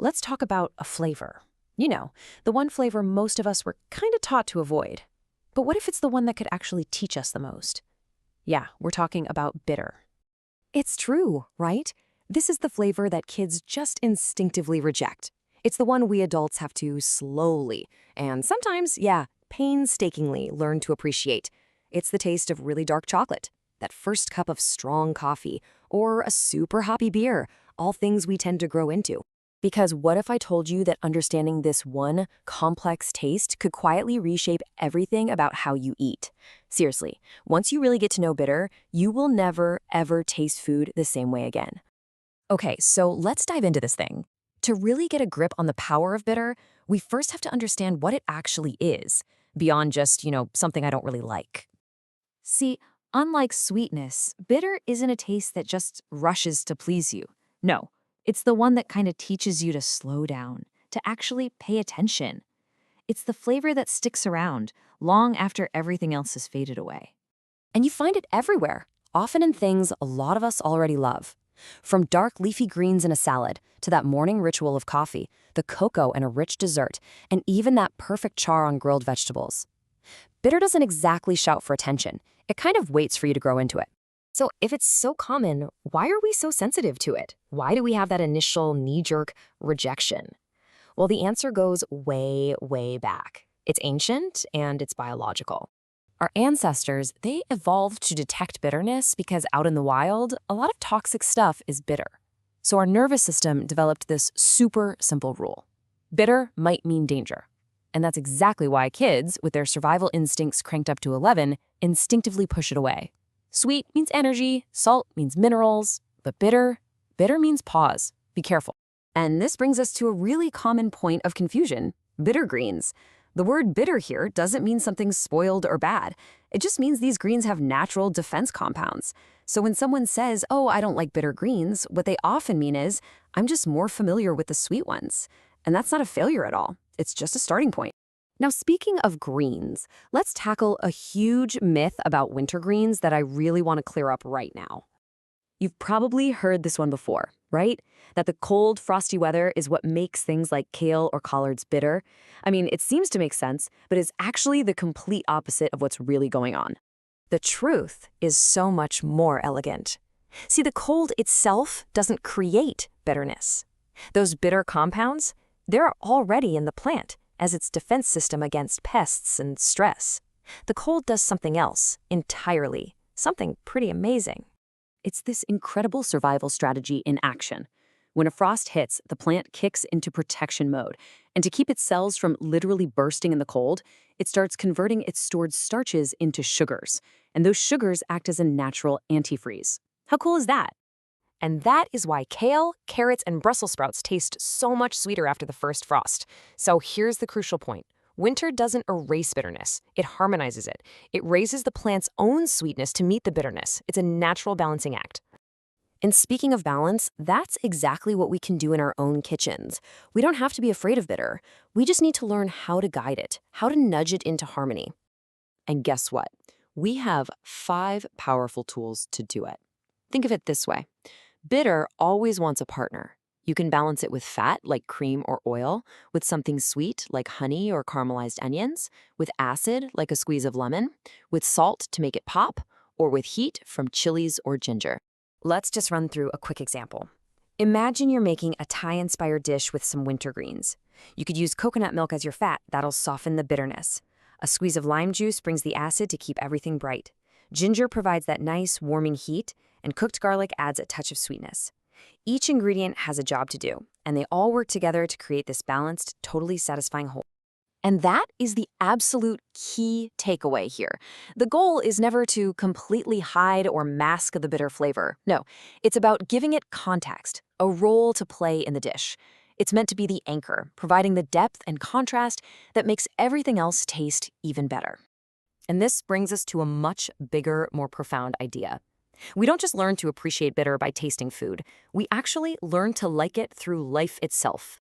let's talk about a flavor. You know, the one flavor most of us were kind of taught to avoid. But what if it's the one that could actually teach us the most? Yeah, we're talking about bitter. It's true, right? This is the flavor that kids just instinctively reject. It's the one we adults have to slowly, and sometimes, yeah, painstakingly learn to appreciate. It's the taste of really dark chocolate, that first cup of strong coffee, or a super hoppy beer, all things we tend to grow into. Because what if I told you that understanding this one complex taste could quietly reshape everything about how you eat? Seriously, once you really get to know bitter, you will never, ever taste food the same way again. Okay, so let's dive into this thing. To really get a grip on the power of bitter, we first have to understand what it actually is, beyond just, something I don't really like. See, unlike sweetness, bitter isn't a taste that just rushes to please you. No, it's the one that kind of teaches you to slow down, to actually pay attention. It's the flavor that sticks around long after everything else has faded away. And you find it everywhere, often in things a lot of us already love. From dark leafy greens in a salad, to that morning ritual of coffee, the cocoa in a rich dessert, and even that perfect char on grilled vegetables. Bitter doesn't exactly shout for attention. It kind of waits for you to grow into it. So if it's so common, why are we so sensitive to it? Why do we have that initial knee-jerk rejection? Well, the answer goes way, way back. It's ancient and it's biological. Our ancestors, they evolved to detect bitterness because out in the wild, a lot of toxic stuff is bitter. So our nervous system developed this super simple rule. Bitter might mean danger. And that's exactly why kids, with their survival instincts cranked up to 11, instinctively push it away. Sweet means energy, salt means minerals, but bitter means pause. Be careful. And this brings us to a really common point of confusion: bitter greens. The word bitter here doesn't mean something's spoiled or bad. It just means these greens have natural defense compounds. So when someone says, "Oh, I don't like bitter greens," what they often mean is, "I'm just more familiar with the sweet ones." And that's not a failure at all. It's just a starting point. Now, speaking of greens, let's tackle a huge myth about winter greens that I really want to clear up right now. You've probably heard this one before, right? That the cold, frosty weather is what makes things like kale or collards bitter. I mean, it seems to make sense, but it's actually the complete opposite of what's really going on. The truth is so much more elegant. See, the cold itself doesn't create bitterness. Those bitter compounds, they're already in the plant as its defense system against pests and stress. The cold does something else entirely, something pretty amazing. It's this incredible survival strategy in action. When a frost hits, the plant kicks into protection mode, and to keep its cells from literally bursting in the cold, it starts converting its stored starches into sugars, and those sugars act as a natural antifreeze. How cool is that? And that is why kale, carrots, and Brussels sprouts taste so much sweeter after the first frost. So here's the crucial point. Winter doesn't erase bitterness, it harmonizes it. It raises the plant's own sweetness to meet the bitterness. It's a natural balancing act. And speaking of balance, that's exactly what we can do in our own kitchens. We don't have to be afraid of bitter. We just need to learn how to guide it, how to nudge it into harmony. And guess what? We have 5 powerful tools to do it. Think of it this way. Bitter always wants a partner. You can balance it with fat, like cream or oil, with something sweet, like honey or caramelized onions, with acid, like a squeeze of lemon, with salt to make it pop, or with heat from chilies or ginger. Let's just run through a quick example. Imagine you're making a Thai-inspired dish with some winter greens. You could use coconut milk as your fat. That'll soften the bitterness. A squeeze of lime juice brings the acid to keep everything bright. Ginger provides that nice, warming heat, and cooked garlic adds a touch of sweetness. Each ingredient has a job to do, and they all work together to create this balanced, totally satisfying whole. And that is the absolute key takeaway here. The goal is never to completely hide or mask the bitter flavor. No, it's about giving it context, a role to play in the dish. It's meant to be the anchor, providing the depth and contrast that makes everything else taste even better. And this brings us to a much bigger, more profound idea. We don't just learn to appreciate bitter by tasting food. We actually learn to like it through life itself.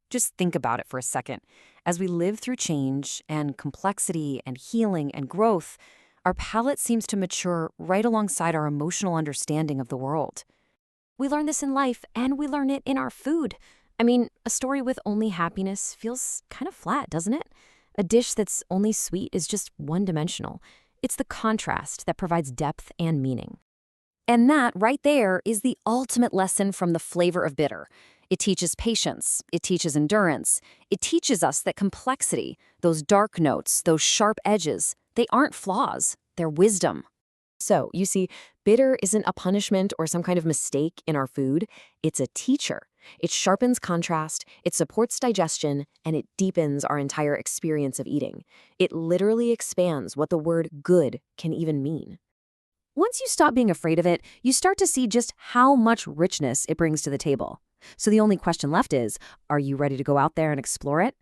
Just think about it for a second. As we live through change and complexity and healing and growth, our palate seems to mature right alongside our emotional understanding of the world. We learn this in life, and we learn it in our food. I mean, A story with only happiness feels kind of flat, doesn't it? A dish that's only sweet is just one-dimensional. It's the contrast that provides depth and meaning. And that, right there, is the ultimate lesson from the flavor of bitter. It teaches patience. It teaches endurance. It teaches us that complexity, those dark notes, those sharp edges, they aren't flaws. They're wisdom. So, you see, bitter isn't a punishment or some kind of mistake in our food. It's a teacher. It sharpens contrast, it supports digestion, and it deepens our entire experience of eating. It literally expands what the word good can even mean. Once you stop being afraid of it, you start to see just how much richness it brings to the table. So the only question left is, are you ready to go out there and explore it?